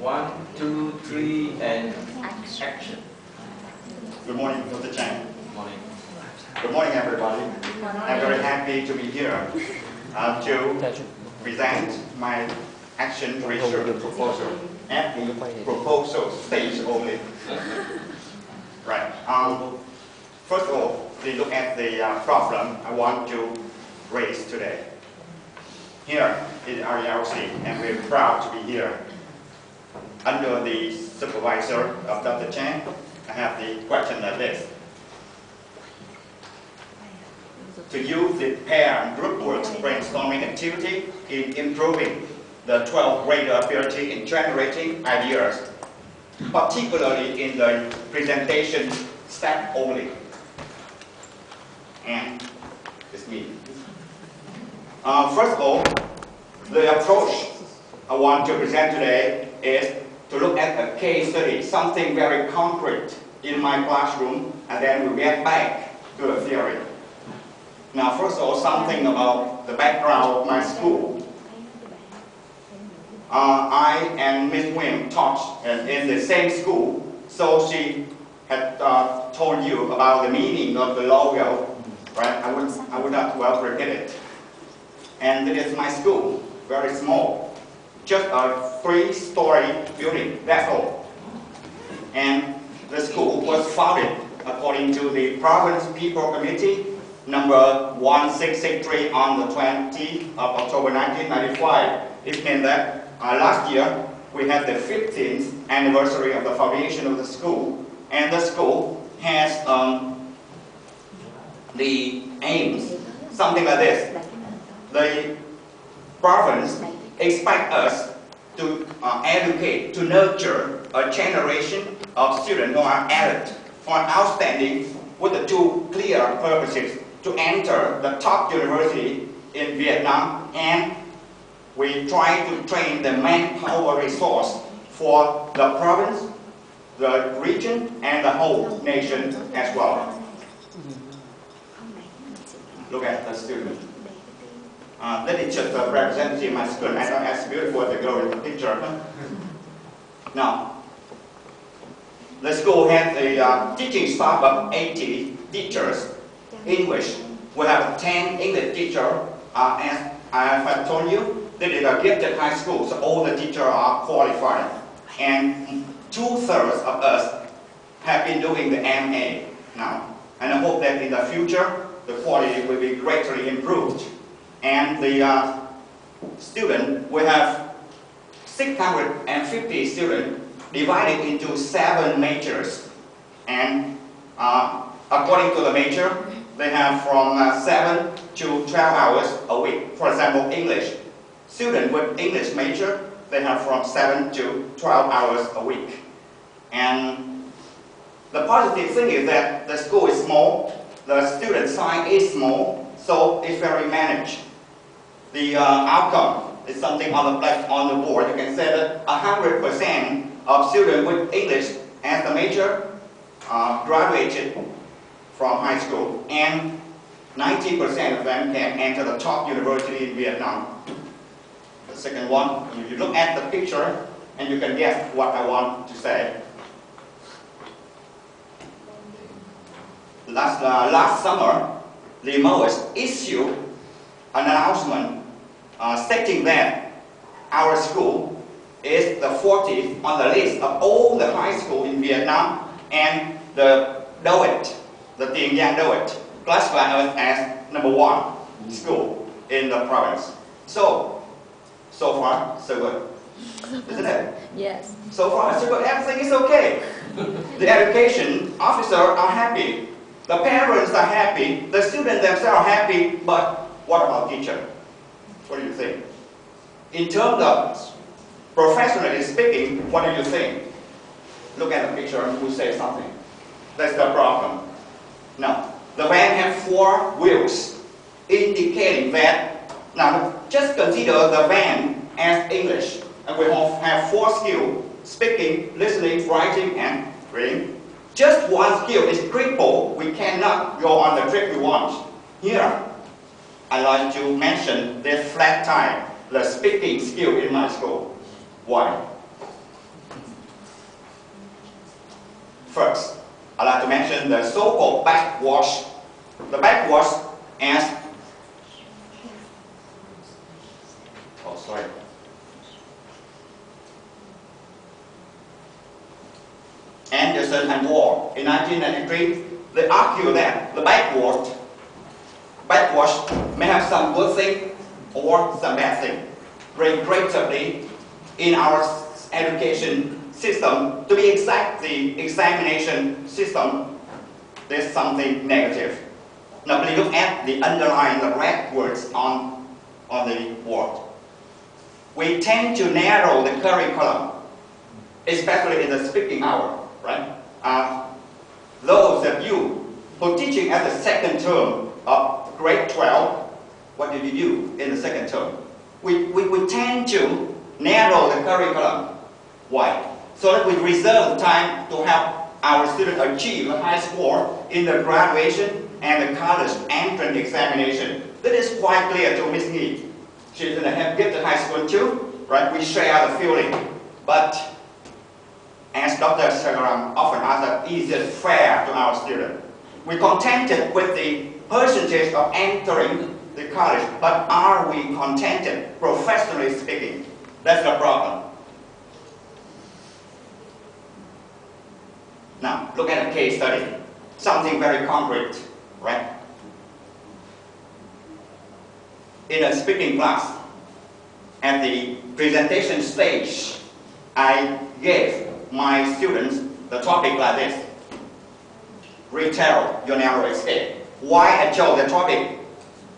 One, two, three, and action. Good morning, Dr. Chang. Morning. Good morning, everybody. I'm very happy to be here to present my action research proposal at the proposal stage only. Right. First of all, we look at the problem I want to raise today. Here is RELC, and we're proud to be here. Under the supervisor of Dr. Chang, I have the question like this. To use the pair and group work brainstorming activity in improving the 12th grader ability in generating ideas, particularly in the presentation step only. And it's me. First of all, the approach I want to present today is to look at a case study, something very concrete in my classroom, and then we'll get back to the theory. Now, first of all, something about the background of my school. I and Ms. Wim taught in the same school, so she had told you about the meaning of the logo, right? I would not well repeat it. And it is my school, very small, just a 3-story building, that's all. And the school was founded according to the Province People Committee number 1663 on the 20th of October 1995. It means that last year we had the 15th anniversary of the foundation of the school, and the school has the aims, something like this. The province expects us to educate, to nurture a generation of students who are adept, who are outstanding, with the two clear purposes: to enter the top university in Vietnam, and we try to train the manpower resource for the province, the region, and the whole nation as well. Look at the student. That is just a representative of my school. I don't as beautiful as the girl in the picture. Now, the school has a teaching staff of 80 teachers. English, we have 10 English teachers. As I have told you, this is a gifted high school, so all the teachers are qualified. And 2/3 of us have been doing the MA now. And I hope that in the future, the quality will be greatly improved. And the student, we have 650 students divided into 7 majors. And according to the major, they have from 7 to 12 hours a week. For example, English. Students with English major, they have from 7 to 12 hours a week. And the positive thing is that the school is small, the student size is small, so it's very managed. The outcome is something on the board. You can say that 100% of students with English as the major graduated from high school, and 90% of them can enter the top university in Vietnam. The second one, you look at the picture and you can guess what I want to say. Last summer, the MOUS issued an announcement stating that our school is the 40th on the list of all the high schools in Vietnam, and the DOIT, the Tiền Giang DOIT, classified us as #1 school in the province. So far, so good. Isn't it? Yes. So far, so good. Everything is okay. The education officers are happy. The parents are happy. The students themselves are happy. But what about teacher? What do you think? In terms of professionally speaking, what do you think? Look at the picture and who says something. That's the problem. Now, the van has 4 wheels, indicating that, now just consider the van as English, and we have 4 skills: speaking, listening, writing, and reading. Just one skill is crippled. We cannot go on the trip we want. Here, I like to mention this flat tire, the speaking skill in my school. Why? First, I'd like to mention the so-called backwash. The backwash as Anderson and Wall in 1993, they argue that the backwash may have some good thing or some bad thing. Regrettably, in our education system, to be exact, the examination system, there's something negative. Now please look at the underlined, the red words on the board. We tend to narrow the curriculum, especially in the speaking hour, right? Those of you who are teaching at the second term of grade 12, what did you do in the second term? We tend to narrow the curriculum. Why? So that we reserve time to help our students achieve a high score in the graduation and the college entrance examination. That is quite clear to Miss Nghi. She's in the gifted high school too, right? We share the feeling. But as Dr. Sagaram often asks, is it fair to our students? We're contented with the percentage of entering the college, but are we contented, professionally speaking? That's the problem. Now, look at a case study. Something very concrete, right? In a speaking class, at the presentation stage, I gave my students the topic like this: retell your narrow escape. Why I chose the topic?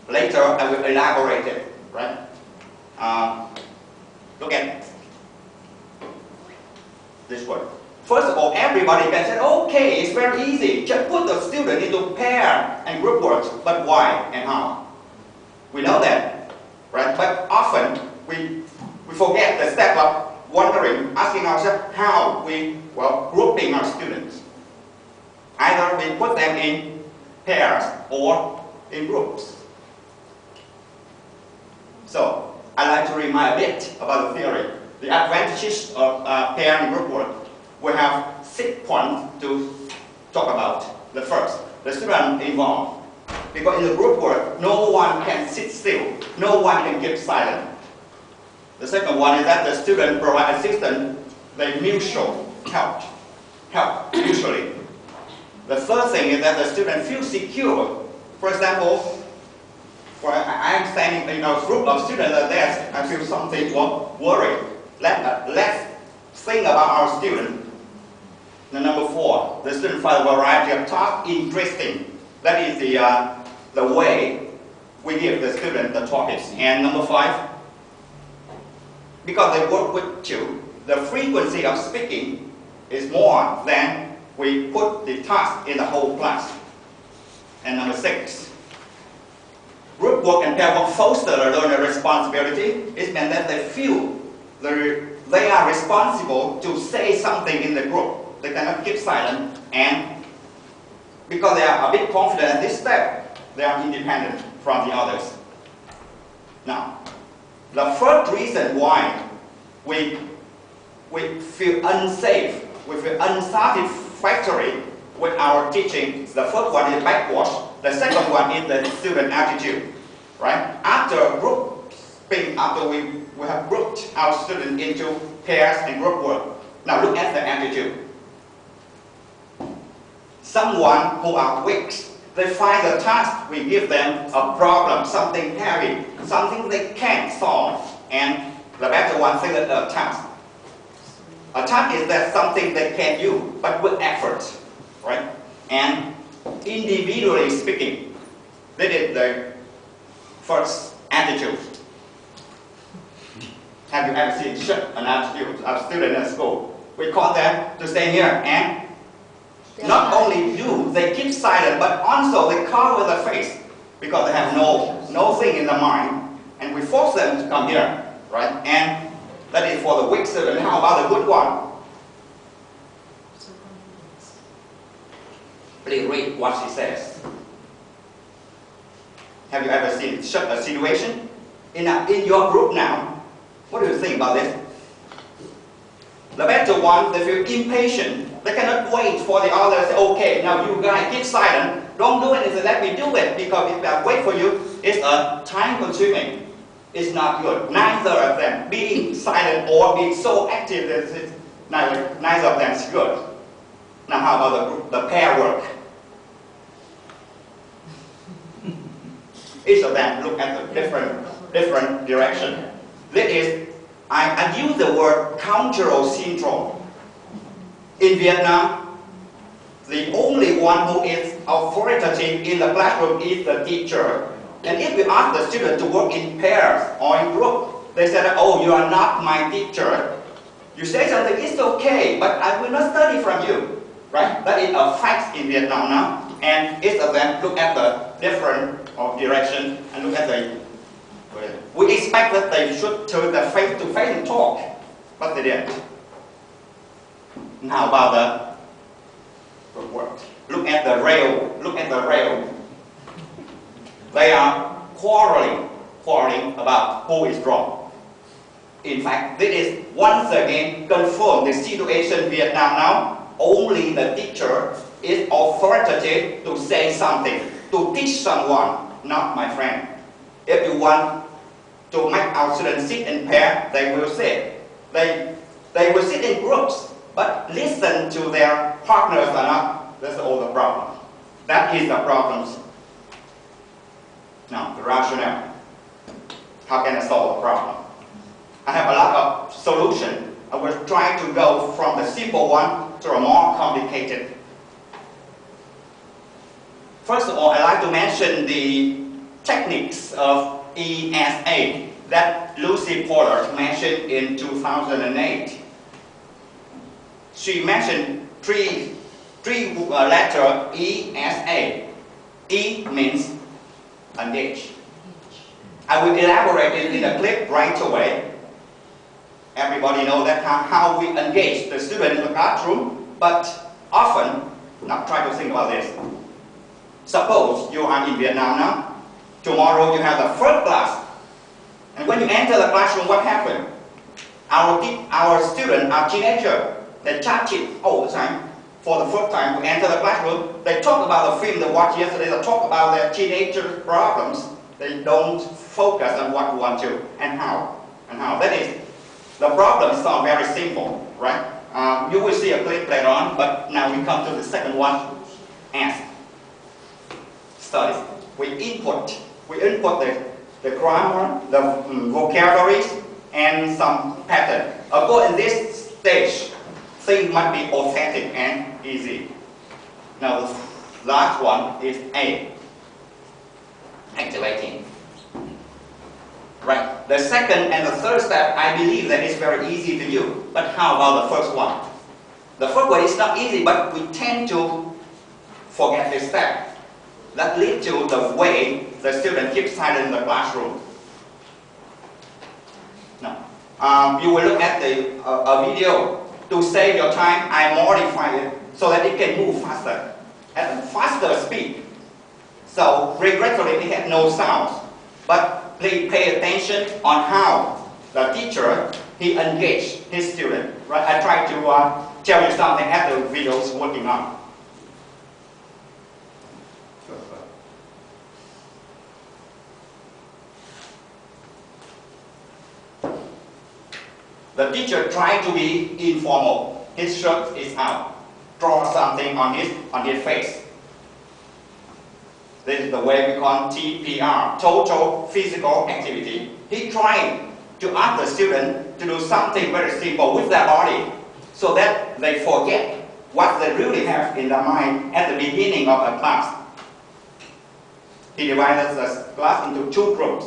Later I will elaborate it, right? Look at this one. First of all, everybody can say, okay, it's very easy. Just put the student into pair and group work. But why and how? We know that, right? But often we forget the step of wondering, asking ourselves how we, grouping our students. Either we put them in pairs or in groups. So, I'd like to remind a bit about the theory. The advantages of pair and group work. We have 6 points to talk about. The first, the student involved. Because in the group work, no one can sit still. No one can keep silent. The second one is that the student provide assistance, they mutual help mutually. The third thing is that the student feels secure. For example, I am standing in a group of students at desk, I feel something worried. Let's think about our student. And number 4, the student find a variety of tasks interesting. That is the way we give the student the topics. And number 5, because they work with you, the frequency of speaking is more than we put the task in the whole class. And number 6, group work and pair work foster the learner responsibility. It means that they feel they are responsible to say something in the group. They cannot keep silent, and because they are a bit confident at this step, they are independent from the others. Now, the first reason why we feel unsafe, we feel unsatisfactory with our teaching, the first one is backwash, the second one is the student attitude, right? After grouping, after we have grouped our students into pairs and group work, now look at the attitude. Someone who are weak, they find the task we give them a problem, something heavy, something they can't solve, and the better one thing is a task. A task is that something they can do, but with effort, right? And individually speaking, that is the first attitude. Have you ever seen such an attitude of students at school? We call them to stay here and not only do they keep silent, but also they cover their face because they have no thing in their mind, and we force them to come here, right? And that is for the weak student. How about the good one? Please read what she says. Have you ever seen such a situation in your group now? What do you think about this? The better one, they feel impatient. They cannot wait for the other to say, okay, now you guys keep silent. Don't do anything, let me do it. Because if I wait for you, it's time consuming. It's not good. Neither of them, being silent or being so active, neither of them is good. Now how about the pair work? Each of them look at the different direction. This is, I use the word cultural syndrome. In Vietnam, the only one who is authoritative in the classroom is the teacher. And if we ask the student to work in pairs or in group, they said, oh, you are not my teacher. You say something, it's okay, but I will not study from you. Right? That is a fact in Vietnam now. And each of them look at the different direction and look at the... We expect that they should turn their face to face and talk, but they didn't. Now about the work. Look at the rail. Look at the rail. They are quarreling about who is wrong. In fact, this is once again confirmed the situation in Vietnam now. Only the teacher is authoritative to say something, to teach someone, not my friend. If you want to make our students sit in pair, they will sit. They will sit in groups, but listen to their partners or not. That's all the problem. That is the problem. Now, the rationale. How can I solve the problem? I have a lot of solutions. I will try to go from the simple one to a more complicated. First of all, I'd like to mention the techniques of ESA that Lucy Pollard mentioned in 2008. She mentioned three letter ESA. E means engage. I will elaborate it in a clip right away. Everybody knows that how we engage the student in the classroom, but often, now try to think about this. Suppose you are in Vietnam now. Tomorrow you have the first class. And when you enter the classroom, what happened? Our students are teenagers. They touch it all the time. For the first time to enter the classroom, they talk about the film they watched yesterday. They talk about their teenager problems. They don't focus on what we want to and how. That is, the problem is not very simple, right? You will see a clip later on, but now we come to the second one. Ask. Studies. We input the grammar, the vocabularies, and some pattern. According to this stage, things must be authentic and easy. Now the last one is A. Activating. Right. The second and the third step, I believe that is very easy to you. But how about the first one? The first one is not easy, but we tend to forget this step. That leads to the way the student keeps silent in the classroom. Now, you will look at a video. To save your time, I modify it so that it can move faster, at a faster speed. So, regretfully, it has no sounds. But please pay attention on how the teacher, he engaged his student. Right? I try to tell you something as the video is working on. The teacher tried to be informal. His shirt is out. Draw something on his face. This is the way we call TPR, total physical activity. He tried to ask the student to do something very simple with their body so that they forget what they really have in their mind at the beginning of a class. He divided the class into two groups.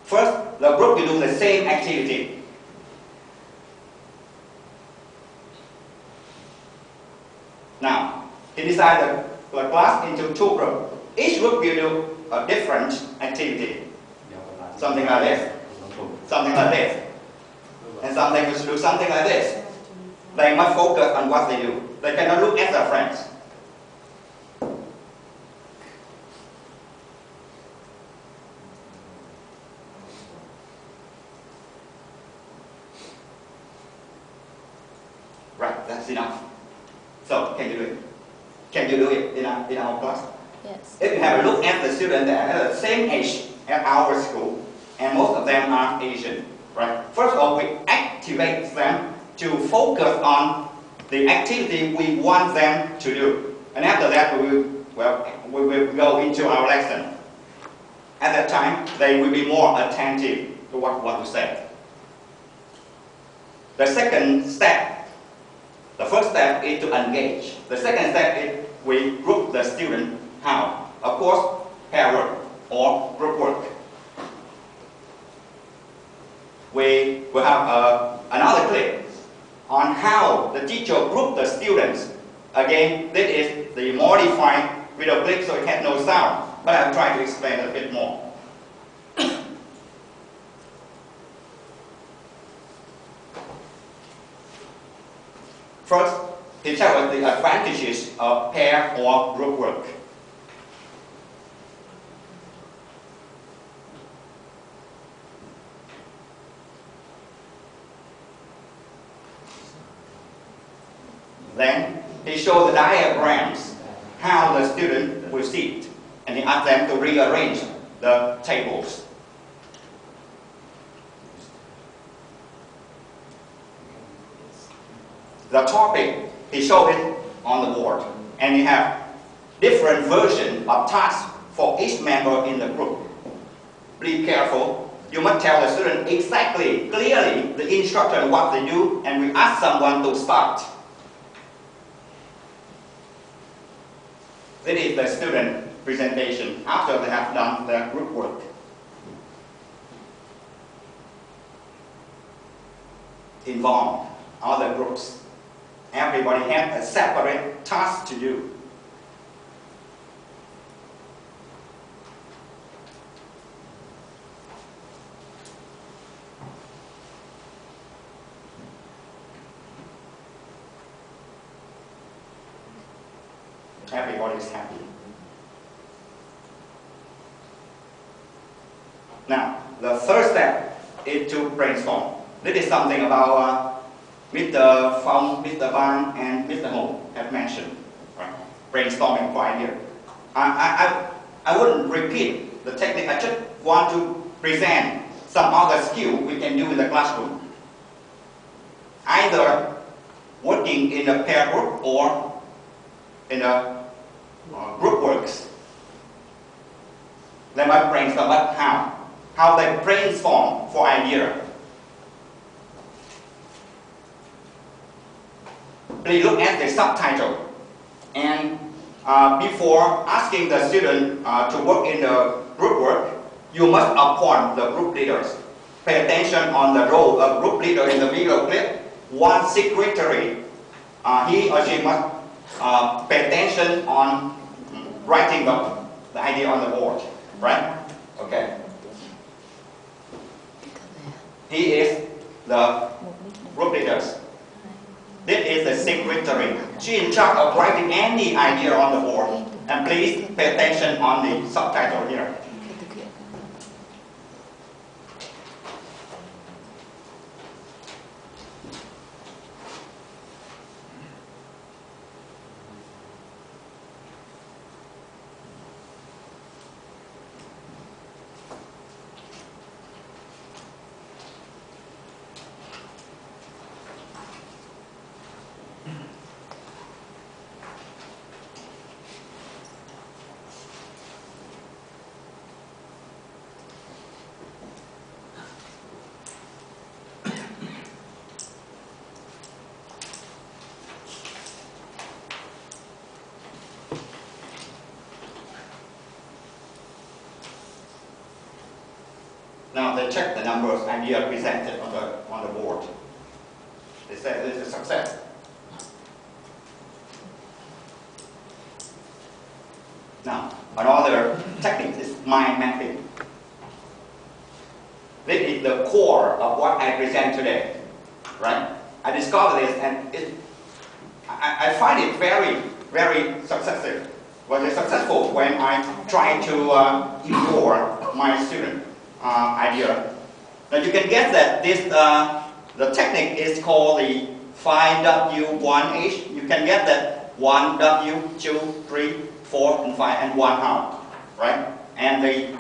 First, the group will do the same activity. Now, he decided the class into two groups. Each group will do a different activity. Something like this. Something like this. And something will do something like this. They must focus on what they do. They cannot look at their friends. That's enough. So, can you do it? Can you do it in our class? Yes. If you have a look at the students that are the same age at our school, and most of them are Asian, right? First of all, we activate them to focus on the activity we want them to do. And after that, we will go into our lesson. At that time, they will be more attentive to what we say. The second step, the first step is to engage. The second step is we group the student. How? Of course, pair work or group work. We will have another clip on how the teacher grouped the students. Again, this is the modified video clip, so it has no sound, but I'll try to explain a bit more. First, he tells us the advantages of pair or group work. Then he shows the diagrams, how the student will sit, and he asks them to rearrange the tables. The topic, he showed it on the board, and you have different versions of tasks for each member in the group. Be careful. You must tell the student exactly, clearly, the instruction, what they do, and we ask someone to start. This is the student presentation after they have done their group work. Involve other groups. Everybody has a separate task to do. Everybody is happy. Now, the third step is to brainstorm. This is something about Mr. Phong, Mr. Van, and Mr. Ho have mentioned. Right? Brainstorming for idea. I wouldn't repeat the technique. I just want to present some other skill we can do in the classroom. Either working in a pair group or in a group works. They might brainstorm, but how? How they brainstorm for idea. Please look at the subtitle. And before asking the student to work in the group work, you must appoint the group leaders. Pay attention on the role of group leader in the video clip. One secretary, he or she must pay attention on writing the idea on the board, right? Okay. He is the group leaders. This is the secretary. She is in charge of writing any idea on the board. And please pay attention on the subtitle here. Now they check the numbers idea presented on the board. They say this is a success. Now, another technique is mind mapping. This is the core of what I present today, right? I discovered this, and I find it very, very successful. Was successful when I try to ignore my student idea. Now you can guess that this the technique is called the 5W1H, you can get that 1W, 2, 3, 4, and 5, and 1 out, right? And the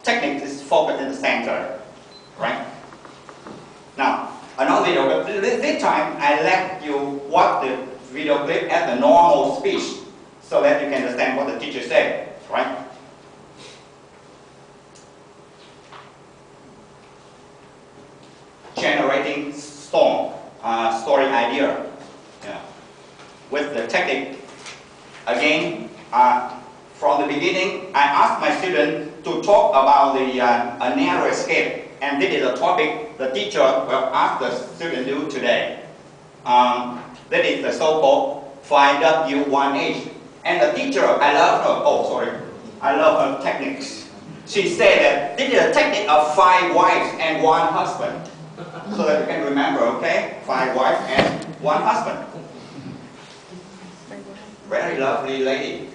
technique is focused in the center, right? Now, another video clip. This time, I let you watch the video clip at the normal speech, so that you can understand what the teacher said, right? Generating story idea. Yeah. With the technique, again, from the beginning, I asked my student to talk about the narrow escape, and this is a topic the teacher will ask the student to do today. That is the so-called 5W1H. And the teacher, I love her techniques. She said that this is a technique of 5 wives and 1 husband. So that you can remember, okay? 5 wives and 1 husband. Very lovely lady.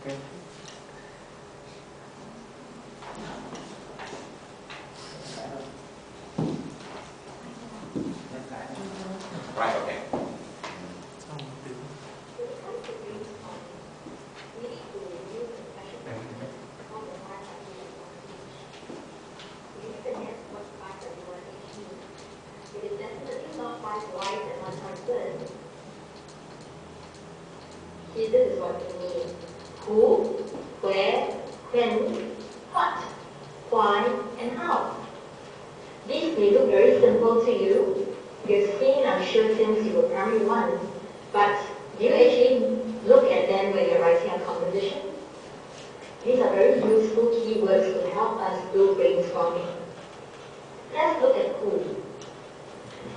Okay. Right, okay. This is what we mean. Who, where, when, what, why, and how. These may look very simple to you. You've seen, I'm sure, since you were primary 1. But do you actually look at them when you're writing a composition? These are very useful keywords to help us do brainstorming. Let's look at who.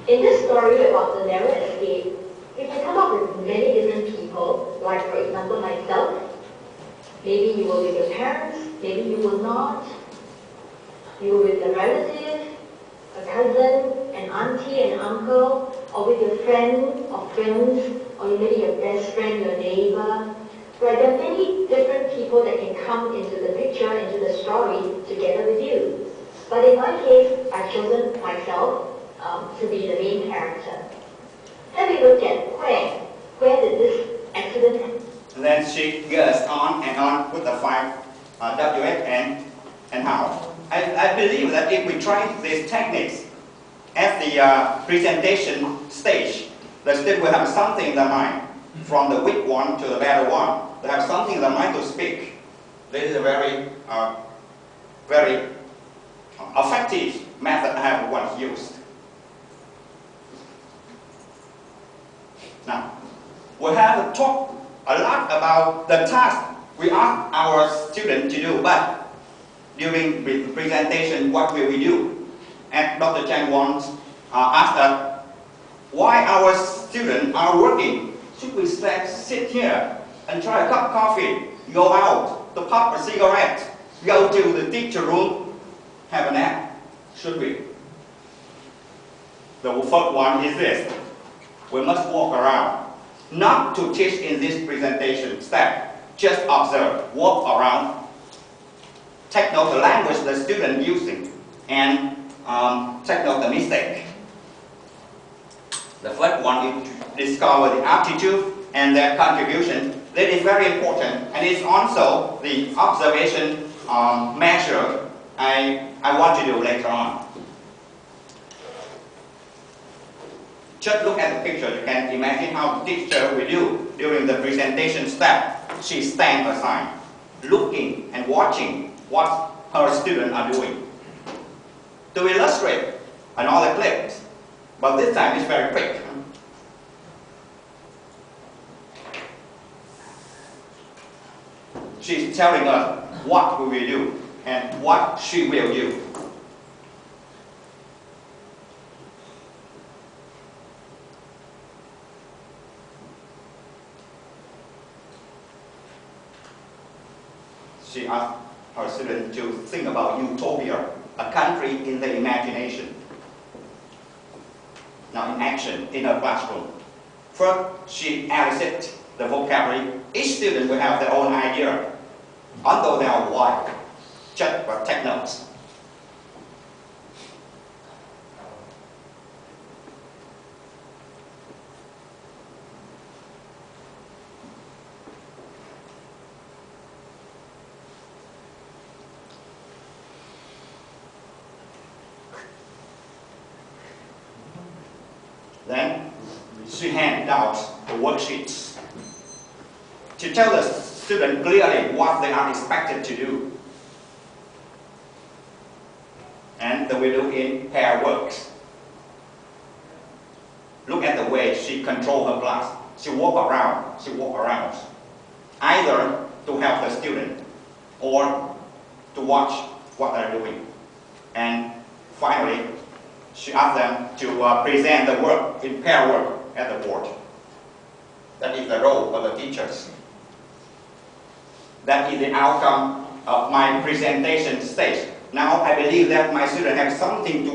In this story about the narrow escape, you can come up with many different people, like for example myself. Maybe you were with your parents, maybe you were not. You were with a relative, a cousin, an auntie, an uncle, or with your friend or friends, or maybe your best friend, your neighbor. Right, there are many different people that can come into the picture, into the story, together with you. But in my case, I've chosen myself to be the main character. Then we look at where. Where did this accident happen? And then she goes on and on with the 5 WH and how. I believe that if we try these techniques at the presentation stage, the student will have something in their mind, from the weak one to the better one. They have something in their mind to speak. This is a very, very effective method I have once used. Now, we have talked a lot about the task we ask our students to do, but during the presentation, what will we do? And Dr. Chen once asked us, why our students are working? Should we sit here and try a cup of coffee, go out to pop a cigarette, go to the teacher room, have a nap? Should we? The first one is this. We must walk around. Not to teach in this presentation step, just observe, walk around, take note the language the student using, and take note the mistake. The first one is to discover the aptitude and their contribution. That is very important, and it's also the observation measure I want to do later on. Just look at the picture. You can imagine how the teacher will do during the presentation step. She stands aside, looking and watching what her students are doing. To illustrate another clip, but this time it's very quick. She's telling us what we will do and what she will do. She asked her students to think about utopia, a country in the imagination. Now in action, in her classroom. First, she elicits the vocabulary. Each student will have their own idea, although they are wide. Just take notes. Then she handed out the worksheets to tell the student clearly what they are expected to do. And they will do in pair works. Look at the way she controls her class. She walk around, either to help the student or to watch what they're doing. And finally, she asked them to present the work in pair work at the board. That is the role of the teachers. That is the outcome of my presentation stage. Now I believe that my students have something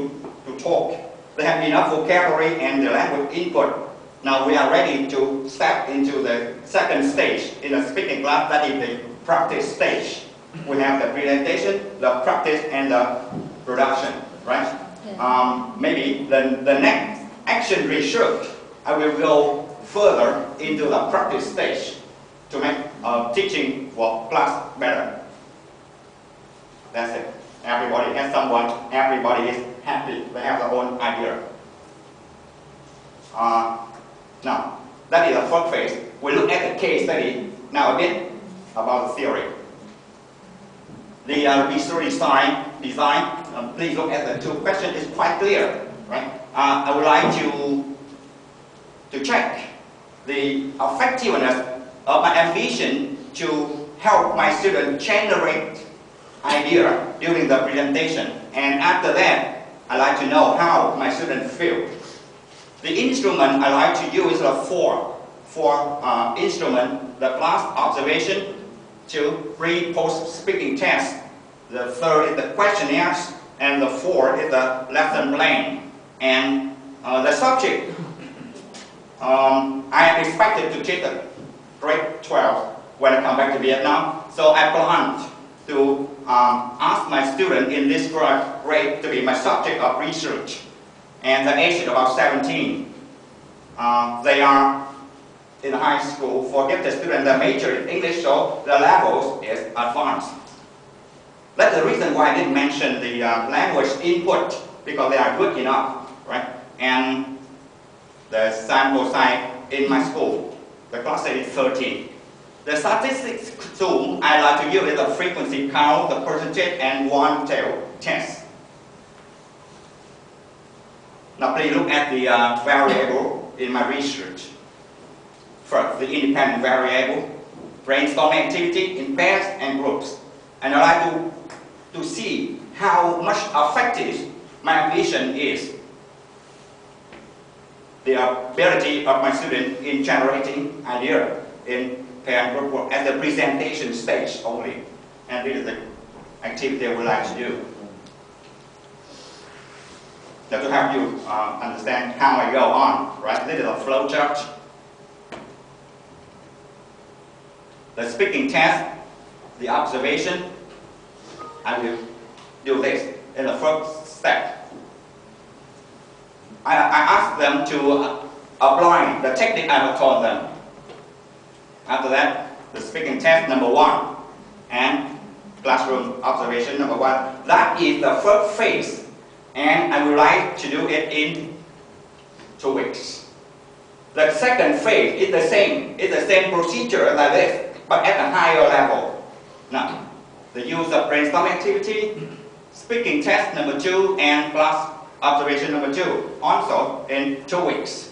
to talk. They have enough vocabulary and the language input. Now we are ready to step into the second stage in the speaking class, that is the practice stage. We have the presentation, the practice, and the production, right? Yeah. Maybe the next action research, I will go further into the practice stage to make teaching for class better. That's it. Everybody has someone, everybody is happy, they have their own idea. Now, that is the first phase. We look at the case study now a bit about the theory. The research design, please look at the two questions, it's quite clear, right? I would like to check the effectiveness of my ambition to help my students generate idea during the presentation, and after that I like to know how my students feel. The instrument I like to use are four instruments: the class observation, 2, pre-post speaking test, the 3rd is the questionnaires, and the 4th is the lesson plan. And the subject I am expected to teach the grade 12 when I come back to Vietnam, so I plan to ask my student in this grade to be my subject of research. And the age is about 17. They are in high school. Forget the student, the major is English, so the levels is advanced. That's the reason why I didn't mention the language input, because they are good enough, right? And the sample size in my school, the class size is 13. The statistics tool I like to use is the frequency count, the percentage, and one-tail test. Now please look at the variable in my research. First, the independent variable, brainstorming activity in pairs and groups. And I like to see how much effective my ambition is. The ability of my student in generating idea in pair and group work at the presentation stage only. And this is the activity I would like to do. Now to help you understand how I go on, right? This is a flow chart. The speaking test, the observation, I will do this in the first step. I ask them to apply the technique I have taught them. After that, the speaking test number 1 and classroom observation number 1. That is the first phase, and I would like to do it in 2 weeks. The second phase is the same. It's the same procedure like this, but at a higher level. Now, the use of brainstorming activity, speaking test number 2, and class observation number 2, also in 2 weeks.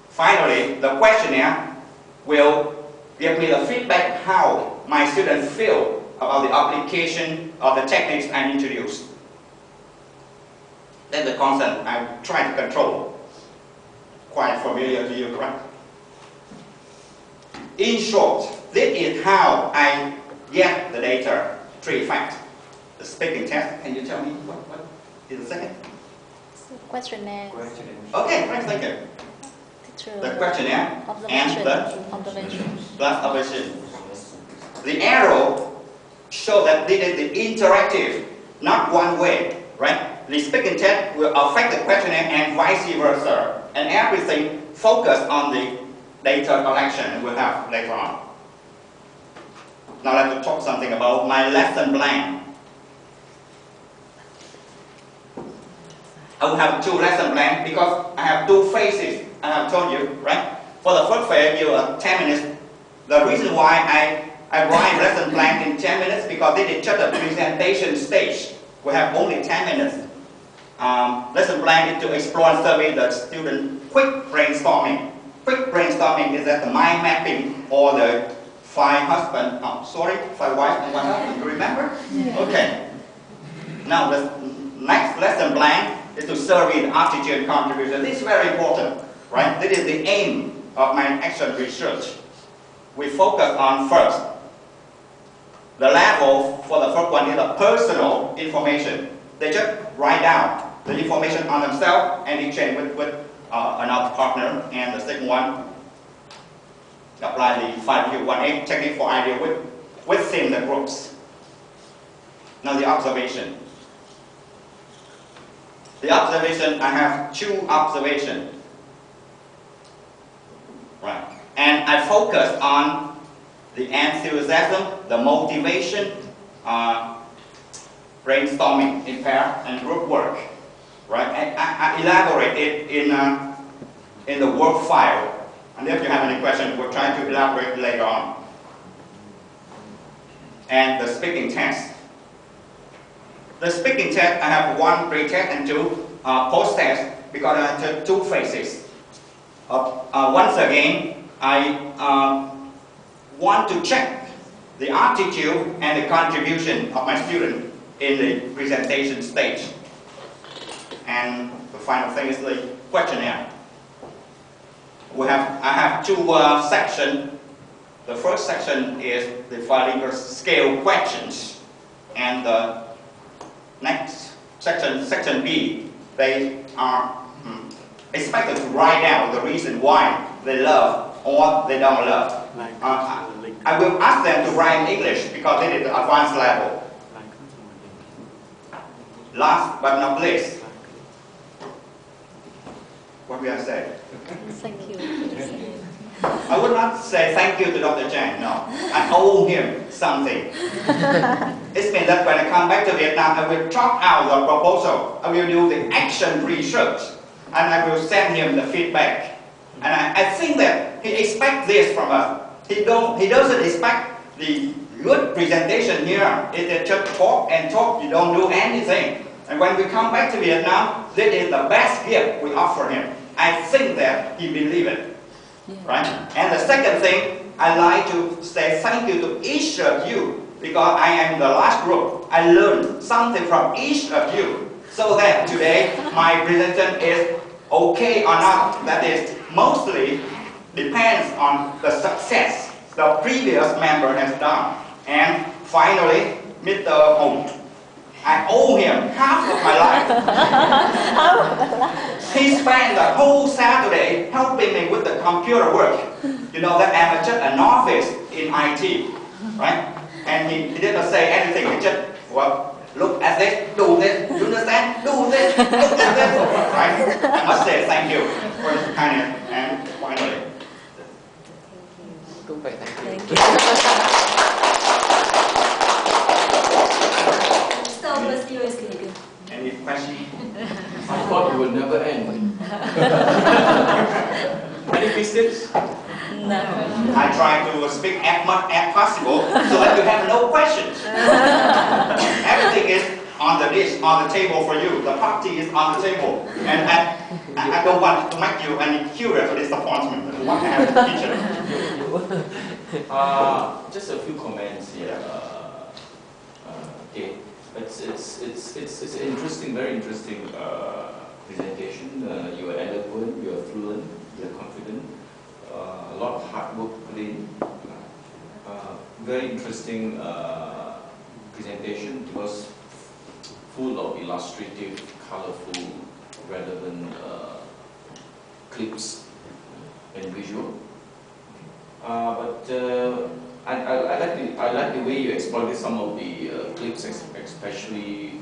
Finally, the questionnaire will give me the feedback how my students feel about the application of the techniques I introduced. Then the concept I try to control. Quite familiar to you, correct? In short, this is how I get the data. 3 facts. The speaking test, can you tell me what is the second? Questionnaire. Okay, great, thank you. The questionnaire and the class observation. The arrow shows that this is the interactive, not one way, right? The speaking test will affect the questionnaire and vice versa, and everything focused on the data collection we'll have later on. Now I'd like to talk something about my lesson plan. I will have 2 lesson plans because I have 2 phases. I have told you, right? For the first phase, you are 10 minutes. The reason why I write lesson plan in 10 minutes because this is just a presentation stage. We have only 10 minutes. Lesson plan is to explore and survey the student quick brainstorming. Quick brainstorming is that the mind mapping or the 5 husband, 5 wife and 1 husband, you remember? Yeah. Okay. Now the next lesson plan is to survey the attitude and contribution. This is very important, right? This is the aim of my action research. We focus on first. The level for the first one is the personal information. They just write down the information on themselves and exchange with another partner. And the second one, apply the 5Q1A technique for idea within the groups. Now the observation. The observation, I have 2 observations. Right. And I focus on the enthusiasm, the motivation, brainstorming in pair and group work. Right. And I elaborate it in the work file. And if you have any questions, we'll try to elaborate later on. And the speaking test. The speaking test, I have 1 pre-test and 2 post-test because I have 2 phases. Once again, I want to check the attitude and the contribution of my student in the presentation stage. And the final thing is the questionnaire. I have 2 sections. The first section is the 5 scale questions, and the next section, section B, they are expected to write down the reason why they love or they don't love. I will ask them to write in English because it is the advanced level. Last but not least, what we have said. Thank you. I would not say thank you to Dr. Chang, no. I owe him something. It means that when I come back to Vietnam, I will chop out the proposal. I will do the action research. And I will send him the feedback. And I think that he expects this from us. He doesn't expect the good presentation here. It's just talk and talk. You don't do anything. And when we come back to Vietnam, this is the best gift we offer him. I think that he believes it. Yeah. Right? And the second thing, I like to say thank you to each of you because I am the last group. I learned something from each of you so that today my presentation is okay or not. That is mostly depends on the success the previous member has done. And finally, Mr. Hùng, I owe him half of my life. He spent the whole Saturday helping me with the computer work. You know that I'm just a novice in IT, right? And he didn't say anything. He just, well, look at this, do this, you understand? Do this, look at this, right? I must say thank you for his kindness. And finally, Thank you. any questions? I thought it would never end. Any questions? No. I try to speak as much as possible so that you have no questions. Everything is on the dish, on the table for you. The party is on the table. And I don't want to make you any curious or disappointment. I want to have a teacher. Just a few comments here. Okay. It's an interesting, very interesting presentation. You are eloquent, you are fluent, you are confident. A lot of hard work put in. Very interesting presentation. It was full of illustrative, colorful, relevant clips and visual. I like the way you exploited some of the clips, especially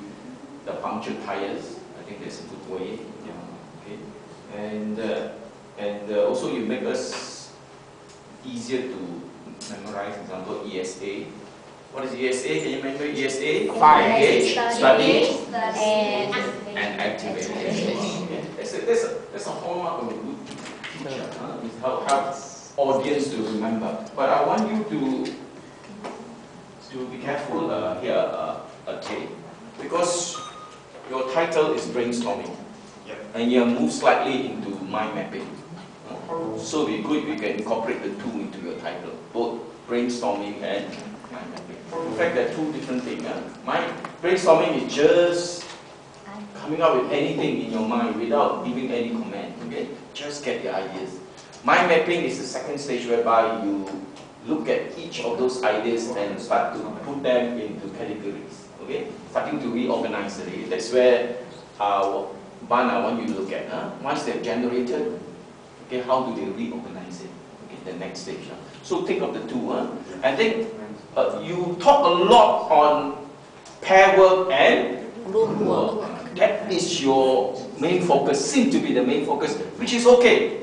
the punctured tires. I think that's a good way. Yeah. Okay. And also you make us easier to memorize. For example, ESA. What is ESA? Can you remember ESA? Engage, study, and activate. Okay. That's a hallmark of a good teacher. It's help audience to remember. But I want you to be careful here, okay? Because your title is brainstorming, and you move slightly into mind mapping. So it'd be good if you can incorporate the two into your title, both brainstorming and mind mapping. In fact, they're two different things. Brainstorming is just coming up with anything in your mind without giving any comment. Okay, just get the ideas. Mind mapping is the second stage whereby you look at each of those ideas and start to put them into categories. Okay, starting to reorganize it. That's where one I want you to look at. Once they're generated, okay, how do they reorganize it? Okay, the next stage. So think of the two. I think you talk a lot on pair work and group work. That is your main focus, seems to be the main focus, which is okay.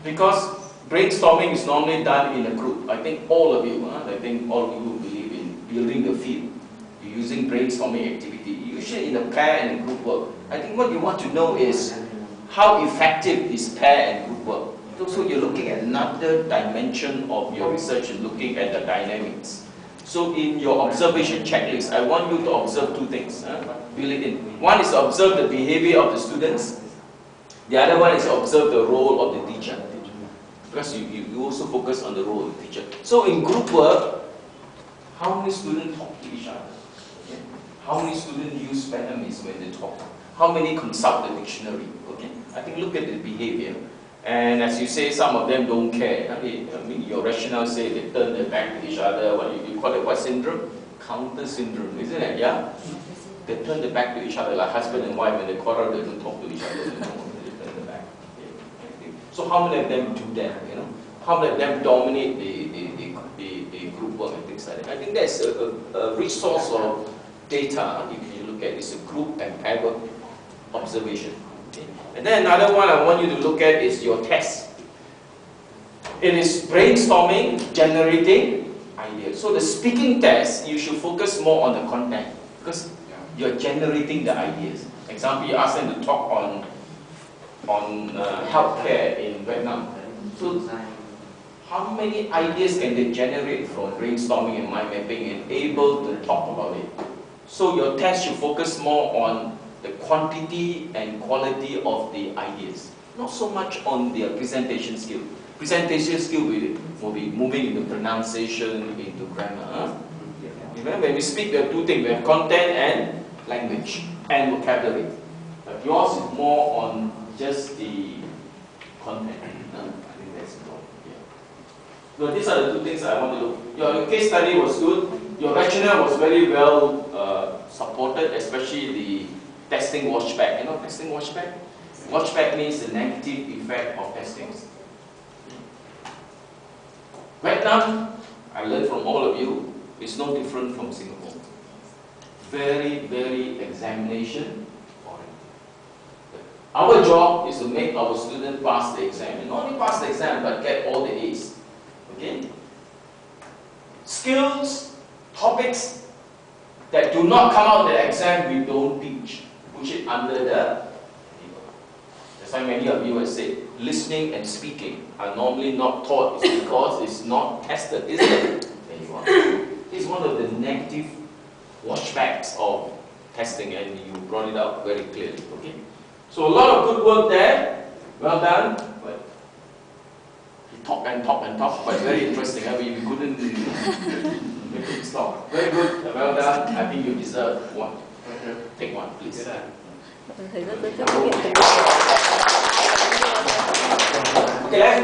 Because brainstorming is normally done in a group. I think all of you believe in building the field. You're using brainstorming activity, usually in a pair and a group work. I think what you want to know is how effective is pair and group work. So you're looking at another dimension of your research and looking at the dynamics. So in your observation checklist, I want you to observe two things. Build it in. One is to observe the behavior of the students. The other one is to observe the role of the teacher. Because you also focus on the role of the teacher. So in group work, how many students talk to each other? Okay? How many students use Vietnamese when they talk? How many consult the dictionary? Okay? I think look at the behavior. And as you say, some of them don't care. I mean your rationale say they turn their back to each other. What you call it? What syndrome? Counter syndrome, isn't it? Yeah. They turn their back to each other like husband and wife. When they quarrel, they don't talk to each other. They turn their back. Okay. So how many of them do that? How many of them dominate the group work and things like that? I think that's a resource of data. If you look at it's a group and pair work observation. And then another one I want you to look at is your test. It is brainstorming, generating ideas. So the speaking test, you should focus more on the content because you're generating the ideas. Example, you ask them to talk on healthcare in Vietnam. So how many ideas can they generate from brainstorming and mind mapping and able to talk about it? So your test should focus more on the quantity and quality of the ideas, not so much on their presentation skill. Presentation skill will be moving into pronunciation, into grammar. Remember, when we speak, we have two things. We have content and language and vocabulary. But yours is more on just the content. I think that's important. So these are the two things I want to look. Your case study was good. Your rationale was very well supported, especially the testing watchback. You know testing watchback? Watchback means the negative effect of testing. Vietnam, I learned from all of you, is no different from Singapore. Very, very examination oriented. Our job is to make our students pass the exam. And not only pass the exam, but get all the A's. Okay? Skills, topics that do not come out of the exam, we don't teach. Push it under the table. That's why many of you have said, listening and speaking are normally not taught because it's not tested, isn't it? There you are. It's one of the negative watchbacks of testing, and you brought it out very clearly. Okay? So a lot of good work there. Well done. But he talked and talked and talked, but very interesting. We couldn't make it stop. Very good. Well done. I think you deserve one. Take one, please. Thầy rất thích cái